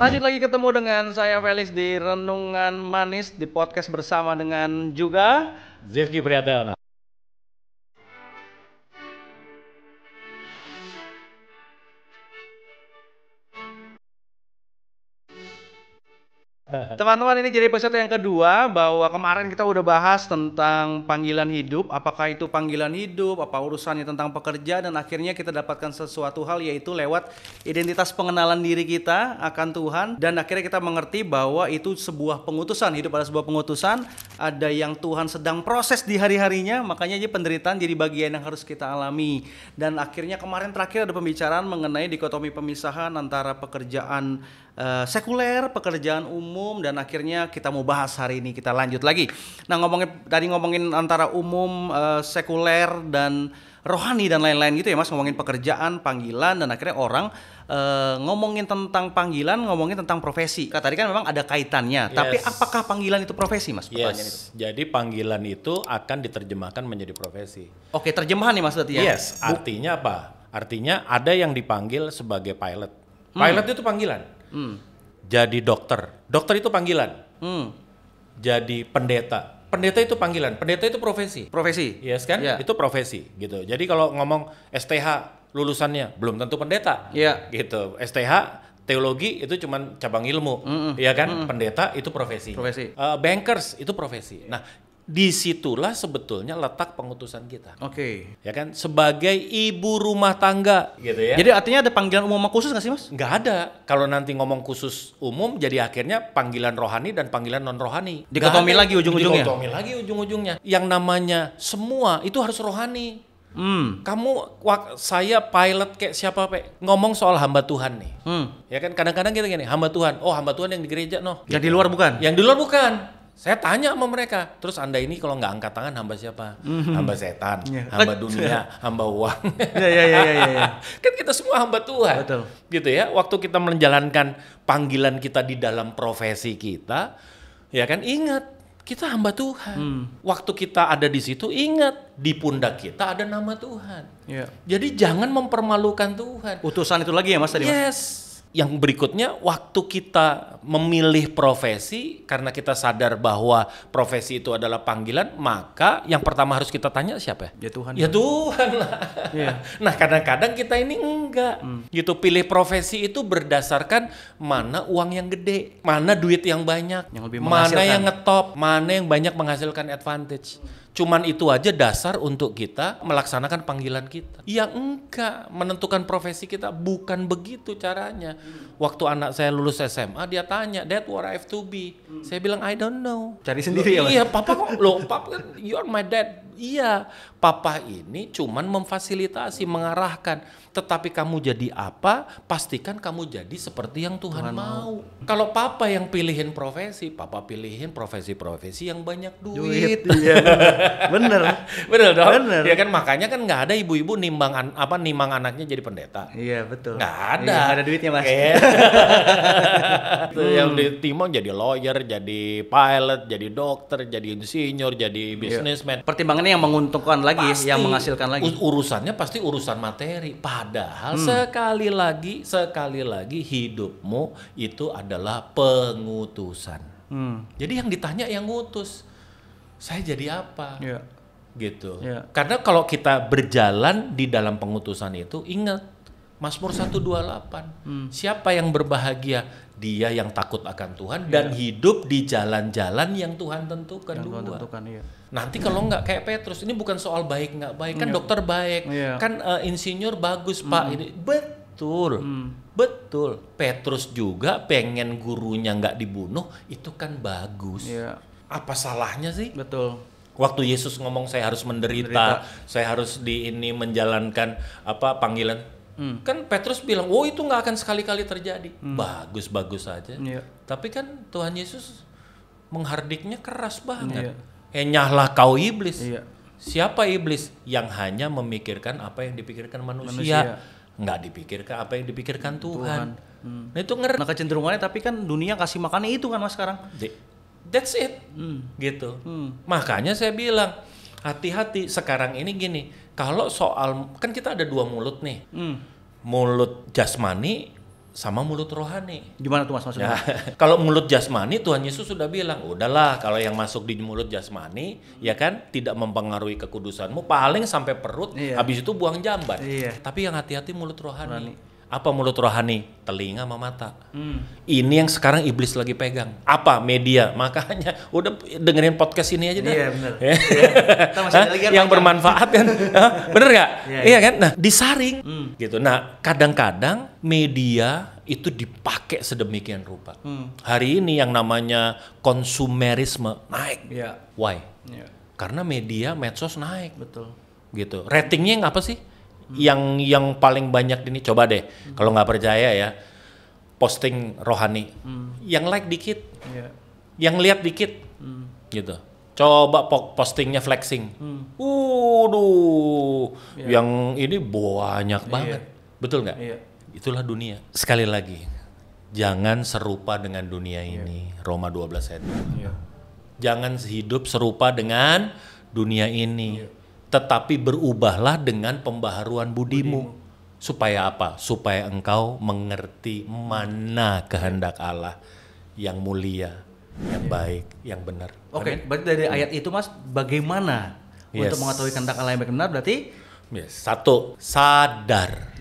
Lanjut lagi ketemu dengan saya Felix di Renungan Manis di podcast bersama dengan juga Zevki Priadana. teman-teman. Ini jadi episode yang kedua, bahwa kemarin kita udah bahas tentang panggilan hidup, apakah itu panggilan hidup, apa urusannya tentang pekerja, dan akhirnya kita dapatkan sesuatu hal, yaitu lewat identitas pengenalan diri kita akan Tuhan, dan akhirnya kita mengerti bahwa itu sebuah pengutusan, hidup adalah sebuah pengutusan, ada yang Tuhan sedang proses di hari-harinya, makanya aja penderitaan jadi bagian yang harus kita alami. Dan akhirnya kemarin terakhir ada pembicaraan mengenai dikotomi pemisahan antara pekerjaan sekuler, pekerjaan umum, dan akhirnya kita mau bahas hari ini, kita lanjut lagi. Nah, ngomongin antara umum, sekuler dan rohani dan lain-lain gitu ya Mas, ngomongin pekerjaan, panggilan, dan akhirnya orang ngomongin tentang panggilan, ngomongin tentang profesi. Tadi kan memang ada kaitannya, tapi apakah panggilan itu profesi Mas? Pertanyaan itu. Jadi panggilan itu akan diterjemahkan menjadi profesi. Oke, terjemahan nih Mas berarti ya? Yes, artinya apa? Artinya ada yang dipanggil sebagai pilot. Pilot itu panggilan. Jadi dokter itu panggilan. Jadi pendeta itu panggilan. Pendeta itu profesi. Yes kan? Yeah. Itu profesi gitu. Jadi kalau ngomong STH lulusannya belum tentu pendeta. Gitu. STH teologi itu cuma cabang ilmu. Ya kan? Pendeta itu profesi. Bankers itu profesi. Nah, disitulah sebetulnya letak pengutusan kita. Oke. Ya kan, sebagai ibu rumah tangga gitu ya. Jadi artinya ada panggilan umum khusus nggak sih Mas? Nggak ada. Kalau nanti ngomong khusus umum, jadi akhirnya panggilan rohani dan panggilan non rohani. Dikotomi lagi ujung-ujungnya. Dikotomi lagi ujung-ujungnya. Yang namanya semua itu harus rohani. Saya pilot kayak siapa ngomong soal hamba Tuhan nih. Ya kan, kadang-kadang kita gini, hamba Tuhan. Oh, hamba Tuhan yang di gereja noh. Yang di luar bukan? Yang di luar bukan. Saya tanya sama mereka, terus Anda ini kalau nggak angkat tangan hamba siapa? Hamba setan, hamba dunia, hamba uang. Iya. Kan kita semua hamba Tuhan. Betul. Gitu ya, waktu kita menjalankan panggilan kita di dalam profesi kita, ya kan, ingat kita hamba Tuhan. Waktu kita ada di situ, ingat di pundak kita ada nama Tuhan. Jadi jangan mempermalukan Tuhan. Utusan itu lagi ya Mas tadi Mas? Yes. Yang berikutnya, waktu kita memilih profesi, karena kita sadar bahwa profesi itu adalah panggilan, maka yang pertama harus kita tanya siapa? Ya Tuhan. Ya Tuhan lah. Nah, kadang-kadang kita ini enggak. Gitu, pilih profesi itu berdasarkan mana uang yang gede, mana duit yang banyak, yang lebih mana yang ngetop, mana yang banyak menghasilkan advantage. Cuman itu aja dasar untuk kita melaksanakan panggilan kita. Ya enggak, menentukan profesi kita bukan begitu caranya. Waktu anak saya lulus SMA, dia tanya, "Dad, what I have to be?" Saya bilang, "I don't know." Cari sendiri ya Mas? Iya, papa kok, papa, you're my dad. Iya, papa ini cuman memfasilitasi, mengarahkan. Tetapi kamu jadi apa, pastikan kamu jadi seperti yang Tuhan mau. Kalau papa yang pilihin profesi, papa pilihin profesi-profesi yang banyak duit. Iya, bener dong. Bener. Ya kan, makanya kan nggak ada ibu-ibu nimang anaknya jadi pendeta. Iya betul. Nggak ada. Nggak ada duitnya Mas. Yang ditimang jadi lawyer, jadi pilot, jadi dokter, jadi insinyur, jadi businessman. Pertimbangannya yang menguntungkan lagi, pasti, yang menghasilkan lagi. Urusannya pasti urusan materi. Padahal sekali lagi hidupmu itu adalah pengutusan. Jadi yang ditanya yang ngutus, saya jadi apa? Gitu. Karena kalau kita berjalan di dalam pengutusan itu, ingat Mazmur 128. Siapa yang berbahagia? Dia yang takut akan Tuhan dan hidup di jalan-jalan yang Tuhan tentukan. Nanti kalau nggak kayak Petrus, ini bukan soal baik nggak baik, kan dokter baik, kan insinyur bagus Pak, ini betul. Petrus juga pengen gurunya nggak dibunuh, itu kan bagus. Apa salahnya sih? Betul. Waktu Yesus ngomong saya harus menderita. Saya harus menjalankan panggilan. Kan Petrus bilang, oh itu nggak akan sekali-kali terjadi. Bagus-bagus aja. Tapi kan Tuhan Yesus menghardiknya keras banget. Nyahlah kau iblis. Siapa iblis? Yang hanya memikirkan apa yang dipikirkan manusia. Nggak dipikirkan apa yang dipikirkan Tuhan. Nah itu ngeri. Nah kecenderungannya, tapi kan dunia kasih makannya itu kan Mas sekarang. That's it. Gitu. Makanya saya bilang, hati-hati sekarang ini gini. Kalau soal, kan kita ada dua mulut nih. Mulut jasmani sama mulut rohani. Gimana tuh Mas maksudnya? Nah, kalau mulut jasmani Tuhan Yesus sudah bilang, udahlah kalau yang masuk di mulut jasmani, ya kan, tidak mempengaruhi kekudusanmu, paling sampai perut, habis itu buang jamban. Tapi yang hati-hati mulut rohani. Apa mulut rohani? Telinga sama mata. Ini yang sekarang iblis lagi pegang. Apa? Media. Makanya udah dengerin podcast ini aja dah. Iya benar. Yang bermanfaat kan. Bener nggak? Iya kan? Nah disaring gitu. Nah kadang-kadang media itu dipakai sedemikian rupa. Hari ini yang namanya konsumerisme naik. Why? Karena media medsos naik. Betul. Gitu. Ratingnya apa sih? Yang paling banyak ini, coba deh kalau nggak percaya ya, posting rohani yang like dikit, yang lihat dikit, gitu. Coba postingnya flexing, yang ini banyak banget, betul nggak? Itulah dunia. Sekali lagi, jangan serupa dengan dunia ini. Roma 12 ayat 2. Jangan hidup serupa dengan dunia ini. Tetapi berubahlah dengan pembaharuan budimu. Supaya apa? Supaya engkau mengerti mana kehendak Allah yang mulia, yang baik, yang benar. Oke, berarti dari ayat itu Mas, bagaimana untuk mengetahui kehendak Allah yang benar berarti? Satu, sadar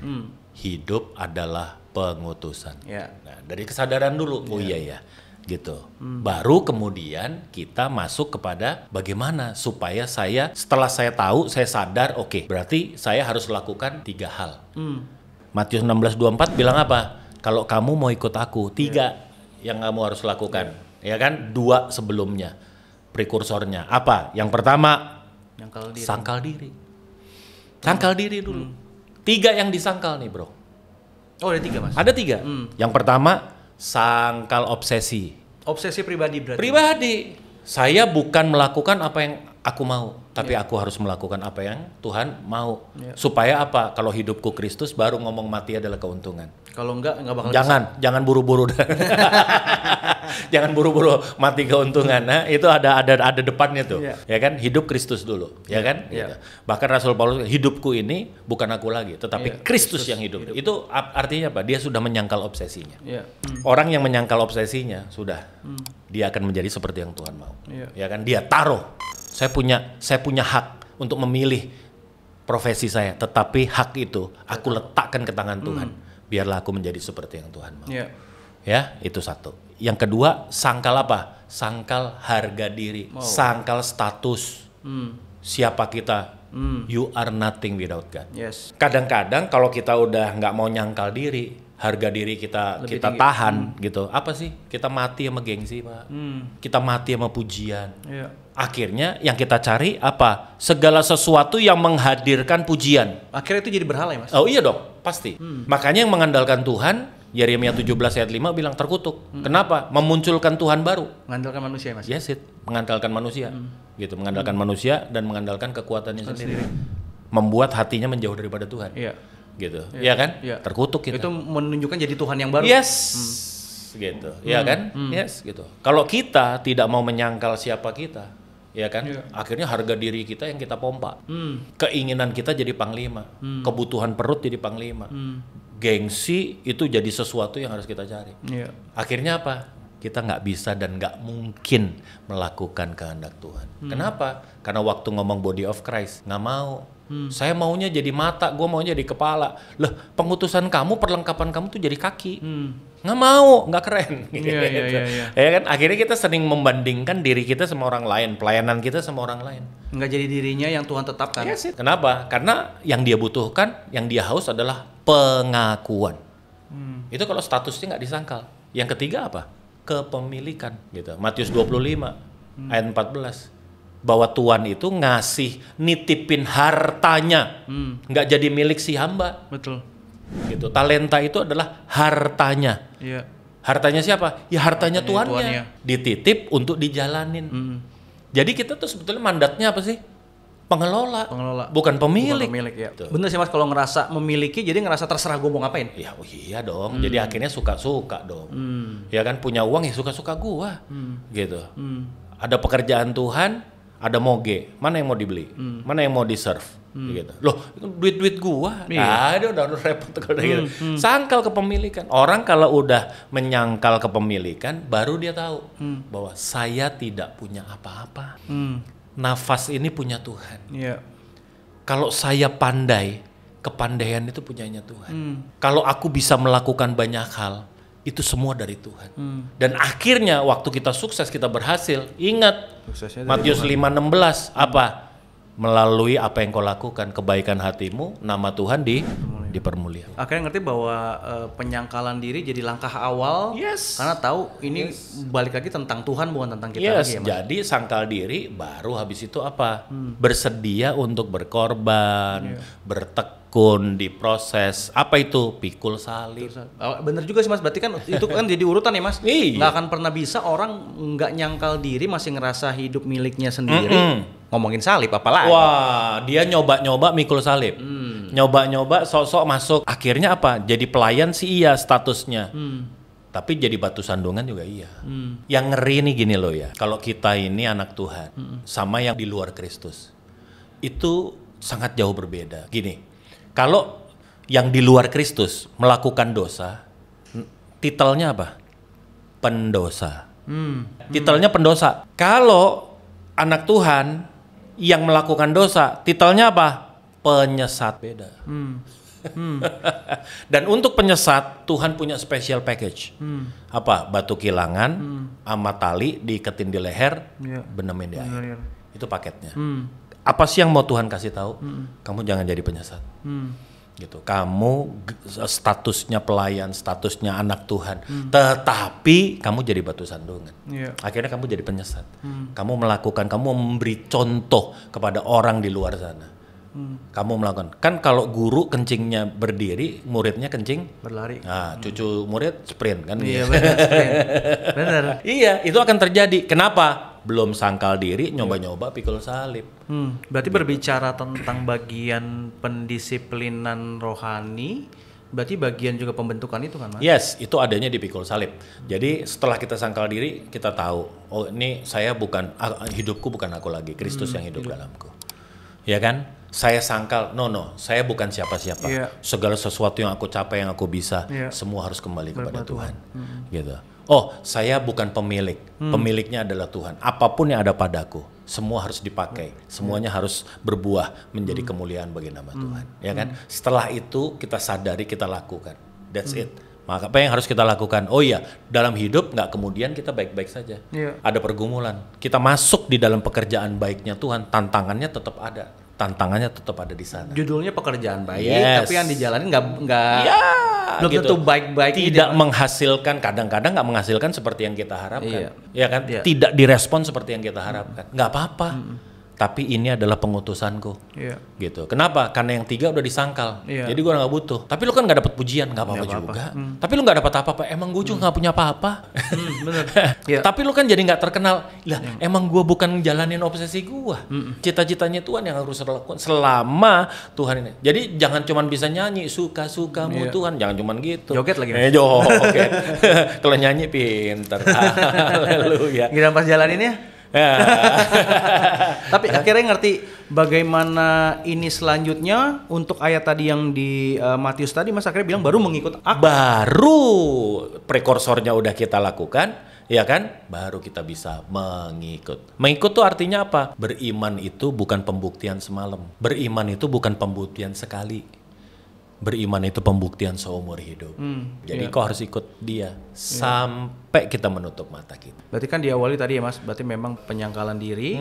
hidup adalah pengutusan. Nah, dari kesadaran dulu, iya gitu. Baru kemudian kita masuk kepada bagaimana supaya saya setelah saya tahu, saya sadar, oke, berarti saya harus lakukan 3 hal. Matius 16:24 bilang apa? Kalau kamu mau ikut aku, 3 yang kamu harus lakukan. Ya kan? 2 sebelumnya. Prekursornya apa? Yang pertama, sangkal diri. Sangkal diri dulu. 3 yang disangkal nih, Bro. Oh, ada 3, Mas. Ada 3. Yang pertama, sangkal obsesi. Obsesi pribadi berarti. Pribadi. Saya bukan melakukan apa yang aku mau, tapi aku harus melakukan apa yang Tuhan mau. Supaya apa? Kalau hidupku Kristus, baru ngomong mati adalah keuntungan. Kalau enggak bakal. Jangan buru-buru. Jangan buru-buru mati keuntungan. Nah, itu ada depannya tuh. Ya kan? Hidup Kristus dulu, ya kan? Gitu. Bahkan Rasul Paulus, hidupku ini bukan aku lagi, tetapi Kristus yang hidup. Itu artinya apa? Dia sudah menyangkal obsesinya. Orang yang menyangkal obsesinya sudah dia akan menjadi seperti yang Tuhan mau. Ya kan? Dia taruh. Saya punya hak untuk memilih profesi saya, tetapi hak itu aku letakkan ke tangan Tuhan. Biarlah aku menjadi seperti yang Tuhan mau. Ya, itu satu. Yang kedua, sangkal apa? Sangkal harga diri, sangkal status. Siapa kita? You are nothing without God. Kadang-kadang kalau kita udah nggak mau nyangkal diri, harga diri kita tahan gitu. Apa sih? Kita mati sama gengsi, Pak. Kita mati sama pujian. Akhirnya yang kita cari apa? Segala sesuatu yang menghadirkan pujian. Akhirnya itu jadi berhala ya, Mas? Oh iya dong, pasti. Makanya yang mengandalkan Tuhan, Yeremia 17 ayat 5 bilang terkutuk. Kenapa? Memunculkan Tuhan baru. Mengandalkan manusia, Mas? Yes, mengandalkan manusia. Gitu, mengandalkan manusia dan mengandalkan kekuatannya sendiri. Membuat hatinya menjauh daripada Tuhan. Gitu. Iya kan? Terkutuk kita. Itu menunjukkan jadi Tuhan yang baru. Gitu. Iya kan? Gitu. Kalau kita tidak mau menyangkal siapa kita, ya kan? Akhirnya harga diri kita yang kita pompa. Keinginan kita jadi panglima. Kebutuhan perut jadi panglima. Gengsi itu jadi sesuatu yang harus kita cari. Akhirnya apa? Kita nggak bisa dan nggak mungkin melakukan kehendak Tuhan. Kenapa? Karena waktu ngomong body of Christ, nggak mau. Saya maunya jadi mata, gue maunya jadi kepala. Loh, pengutusan kamu, perlengkapan kamu tuh jadi kaki. Nggak mau, nggak keren. Ya kan? Akhirnya kita sering membandingkan diri kita sama orang lain, pelayanan kita sama orang lain. Nggak jadi dirinya yang Tuhan tetapkan. Kenapa? Karena yang dia butuhkan, yang dia haus adalah pengakuan. Itu kalau statusnya nggak disangkal. Yang ketiga apa? Kepemilikan. Gitu. Matius 25 ayat 14. Bahwa Tuhan itu nitipin hartanya, nggak jadi milik si hamba. Betul. Gitu. Talenta itu adalah hartanya. Hartanya siapa? Ya hartanya Tuhannya. Dititip untuk dijalanin. Jadi kita tuh sebetulnya mandatnya apa sih? Pengelola. Bukan pemilik. Bener sih Mas, kalau ngerasa memiliki jadi ngerasa terserah gue mau ngapain. Ya iya dong. Jadi akhirnya suka-suka dong. Ya kan, punya uang ya suka-suka gua. Gitu. Ada pekerjaan Tuhan, ada moge, mana yang mau dibeli, mana yang mau di-serve. Gitu. Loh, duit gua. Iya. Udah repot kalau gitu. Sangkal kepemilikan. Orang kalau udah menyangkal kepemilikan, baru dia tahu bahwa saya tidak punya apa-apa. Nafas ini punya Tuhan. Iya. Kalau saya pandai, kepandaian itu punyanya Tuhan. Kalau aku bisa melakukan banyak hal, itu semua dari Tuhan. Dan akhirnya waktu kita sukses, kita berhasil, ingat Suksesnya dari Matius 5:16 apa? Melalui apa yang kau lakukan, kebaikan hatimu, nama Tuhan dipermuliakan. Akhirnya ngerti bahwa penyangkalan diri jadi langkah awal. Yes. Karena tahu ini balik lagi tentang Tuhan, bukan tentang kita Yes, lagi ya, Mas. jadi sangkal diri baru habis itu apa? Bersedia untuk berkorban, bertekun di proses. Apa itu? Pikul salib. Bener juga sih Mas, berarti kan itu kan jadi urutan ya Mas. Iya. Nggak akan pernah bisa orang nggak nyangkal diri, masih ngerasa hidup miliknya sendiri. Ngomongin salib apalagi. Wah, dia nyoba-nyoba mikul salib. Nyoba-nyoba sok-sok masuk. Akhirnya apa? Jadi pelayan sih iya statusnya. Tapi jadi batu sandungan juga iya. Yang ngeri nih gini loh ya. Kalau kita ini anak Tuhan sama yang di luar Kristus. Itu sangat jauh berbeda. Gini. Kalau yang di luar Kristus melakukan dosa, titelnya apa? Pendosa. Titelnya pendosa. Kalau anak Tuhan yang melakukan dosa, titelnya apa? Penyesat. Beda. Dan untuk penyesat, Tuhan punya special package. Apa? Batu kilangan, sama tali diiketin di leher, benemin di air. Itu paketnya. Apa sih yang mau Tuhan kasih tahu? Kamu jangan jadi penyesat. Gitu. Kamu statusnya pelayan, statusnya anak Tuhan, tetapi kamu jadi batu sandungan. Akhirnya kamu jadi penyesat. Kamu memberi contoh kepada orang di luar sana. Kamu melakukan, kan kalau guru kencingnya berdiri, muridnya kencing berlari. Nah, cucu murid sprint kan? Iya benar, sprint. Benar. Iya, itu akan terjadi. Kenapa? Belum sangkal diri, nyoba-nyoba pikul salib. Berarti berbicara tentang bagian pendisiplinan rohani, berarti bagian juga pembentukan itu kan Mas? Yes, itu adanya di pikul salib. Jadi setelah kita sangkal diri, kita tahu, oh ini saya bukan, hidupku bukan aku lagi, Kristus yang hidup dalamku. Ya kan? Saya sangkal, no, saya bukan siapa-siapa. Segala sesuatu yang aku capai, yang aku bisa, semua harus kembali kepada Tuhan. Gitu. Oh, saya bukan pemilik, pemiliknya adalah Tuhan. Apapun yang ada padaku, semua harus dipakai, semuanya harus berbuah menjadi kemuliaan bagi nama Tuhan. Ya kan? Setelah itu kita sadari, kita lakukan. That's it. Maka apa yang harus kita lakukan? Oh iya, dalam hidup nggak kemudian kita baik-baik saja. Ada pergumulan. Kita masuk di dalam pekerjaan baiknya Tuhan, tantangannya tetap ada. Tantangannya tetap ada di sana. Judulnya pekerjaan baik, tapi yang dijalanin nggak belum gitu. tentu baik-baik. Tidak menghasilkan, kadang-kadang nggak menghasilkan seperti yang kita harapkan. Ya kan? Tidak direspon seperti yang kita harapkan. Nggak apa-apa. Tapi ini adalah pengutusanku. Gitu. Kenapa? Karena yang 3 udah disangkal. Jadi gue nggak butuh. Tapi lu kan nggak dapat pujian, nggak apa-apa juga. Tapi lu nggak dapat apa-apa. Emang gue juga nggak punya apa-apa. Bener. Tapi lu kan jadi nggak terkenal. Lah, emang gue bukan jalanin obsesi gue. Cita-citanya Tuhan yang harus lakukan selama Tuhan ini. Jadi jangan cuman bisa nyanyi suka-sukamu Tuhan. Jangan cuman gitu. Joget lagi. Joget. Kalau nyanyi pinter. Haleluya. Gila pas jalaninnya. Tapi akhirnya ngerti bagaimana ini selanjutnya untuk ayat tadi yang di Matius tadi Mas akhirnya bilang baru mengikut aku. Baru prekursornya udah kita lakukan, ya kan? Baru kita bisa mengikut. Mengikut tuh artinya apa? Beriman itu bukan pembuktian semalam. Beriman itu bukan pembuktian sekali. Beriman itu pembuktian seumur hidup. Jadi kau harus ikut dia sampai kita menutup mata kita. Berarti kan diawali tadi ya Mas, berarti memang penyangkalan diri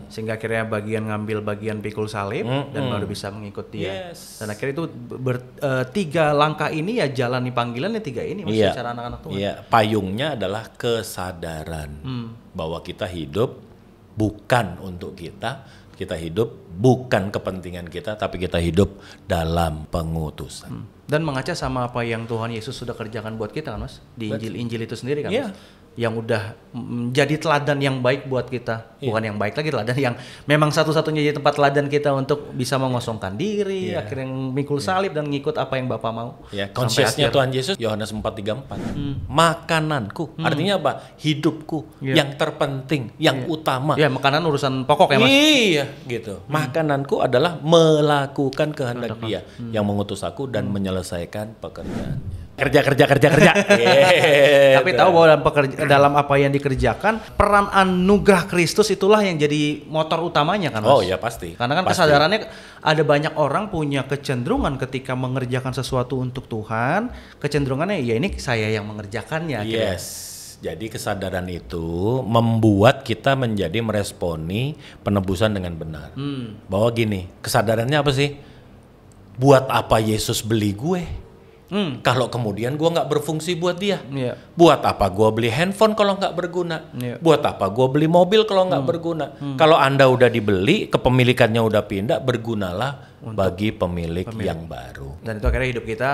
sehingga akhirnya ngambil bagian pikul salib dan baru bisa mengikut dia. Dan akhirnya itu 3 langkah ini ya jalani panggilannya 3 ini Mas secara anak-anak Tuhan. Iya, payungnya adalah kesadaran bahwa kita hidup bukan untuk kita hidup bukan kepentingan kita, tapi kita hidup dalam pengutusan. Dan mengaca sama apa yang Tuhan Yesus sudah kerjakan buat kita kan Mas, di Injil itu sendiri kan Iya. Mas, yang udah menjadi teladan yang baik buat kita, bukan yang baik lagi, teladan yang memang satu-satunya jadi tempat teladan kita untuk bisa mengosongkan diri, akhirnya mikul salib dan ngikut apa yang Bapa mau. Ya, Sampai conscious-nya akhir. Tuhan Yesus Yohanes 4:34. Makananku, artinya apa? Hidupku yang terpenting, yang utama. Ya, makanan urusan pokok ya Mas. Iya, gitu. Makananku adalah melakukan kehendak Dia yang mengutus aku dan menyelesaikan pekerjaannya. Kerja. Tapi tahu bahwa dalam apa yang dikerjakan, peran anugerah Kristus itulah yang jadi motor utamanya kan Mas? Oh ya pasti. Karena kan Pasti. kesadarannya ada banyak orang punya kecenderungan ketika mengerjakan sesuatu untuk Tuhan, kecenderungannya ya ini saya yang mengerjakannya. akhirnya. Yes. Jadi kesadaran itu membuat kita menjadi meresponi penebusan dengan benar. Bahwa gini, kesadarannya apa sih? Buat apa Yesus beli gue? Kalau kemudian gue nggak berfungsi buat Dia. Iya. Buat apa gue beli handphone kalau nggak berguna? Iya. Buat apa gue beli mobil kalau nggak berguna? Kalau Anda udah dibeli, kepemilikannya udah pindah, bergunalah bagi pemilik yang baru. Dan itu akhirnya hidup kita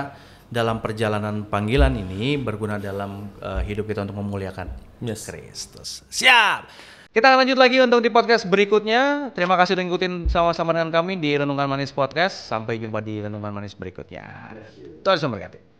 dalam perjalanan panggilan ini berguna dalam hidup kita untuk memuliakan Yes. Kristus. Siap. Kita akan lanjut lagi untuk di podcast berikutnya. Terima kasih udah ngikutin sama-sama dengan kami di Renungan Manis Podcast. Sampai jumpa di Renungan Manis berikutnya. Tuhan memberkati.